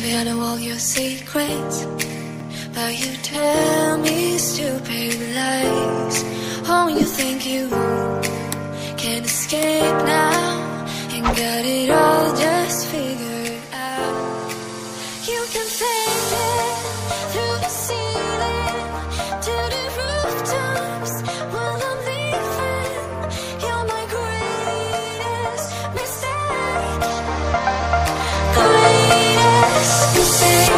Maybe I know all your secrets, but you tell me stupid lies. Oh, you think you can escape now and got it all just figured out. You can fake it through the ceiling to the rooftops while I'm leaving. You're my greatest mistake. Greatest mistake.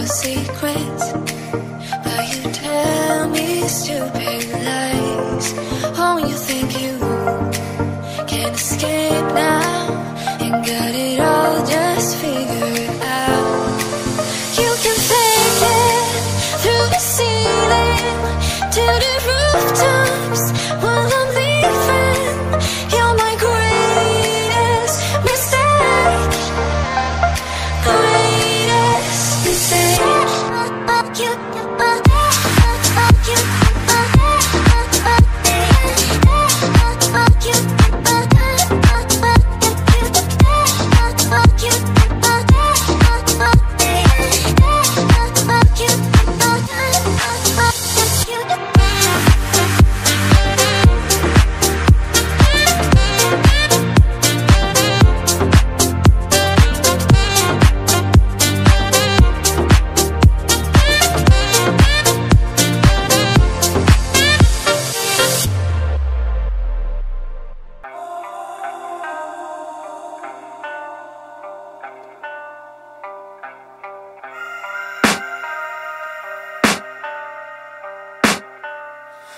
Secrets, but you tell me stupid lies. Oh, you think you can escape now and got it all just figured out. You can fake it through the ceiling to the rooftops while I'm leaving. You're my greatest mistake. Greatest mistake.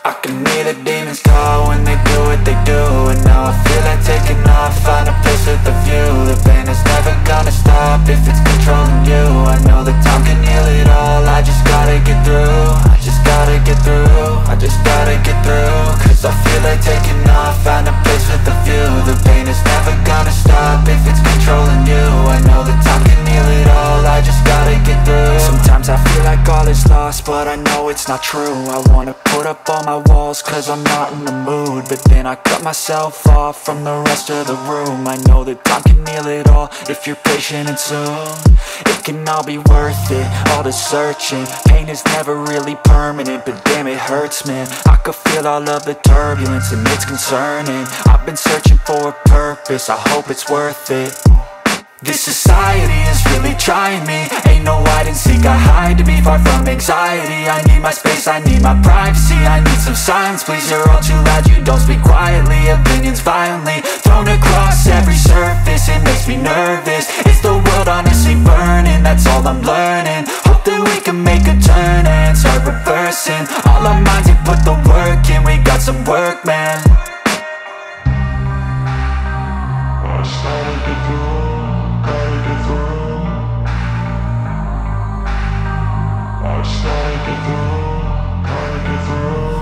I can hear the demons call when they do what they do. And now I feel like taking off, find a place with a view. The pain is never gonna stop if it's controlling you. I know that time can heal it all, I just gotta get through. I just gotta get through, I just gotta get through. Cause I feel like taking off, find a place with a view. The pain is never gonna stop if it's controlling you. I know that time can heal it all, I just gotta get through. Sometimes I feel like all is lost, but I know it's not true. I wanna put up all my walls cause I'm not in the mood, but then I cut myself off from the rest of the room. I know that time can heal it all if you're patient and soon it can all be worth it, all the searching. Pain is never really permanent, but damn it hurts, man. I could feel all of the turbulence and it's concerning. I've been searching for a purpose, I hope it's worth it. This society is really trying me. Ain't no hide and seek, I hide to be far from anxiety. I need my space, I need my privacy. I need some silence, please, you're all too loud. You don't speak quietly, opinions violently thrown across every surface. It makes me nervous, is the world honestly burning? That's all I'm learning. Hope that we can make a turn and start reversing all our minds and put the work in. We got some work, man.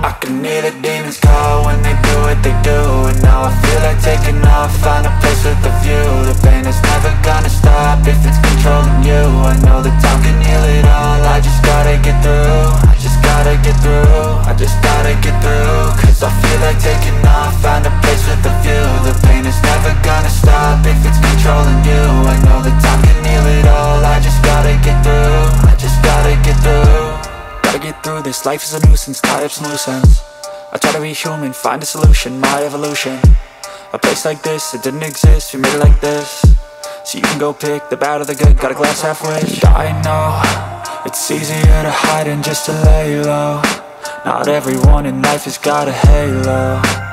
I can hear the demons call when they do what they do. And now I feel like taking off, find a place with a view. The pain is never gonna stop if it's controlling you. I know that time can heal it all, I just gotta get through. I just gotta get through, I just gotta get through. Cause I feel like taking off, find a place with a view. The pain is never gonna stop if it's controlling you. I know that time can heal it all, I just gotta get through. I just gotta get through. Gotta get through this, life is a nuisance, tie up some loose ends. I try to be human, find a solution, my evolution. A place like this, it didn't exist, we made it like this. So you can go pick the bad or the good, got a glass half wish. I know, it's easier to hide than just to lay low. Not everyone in life has got a halo.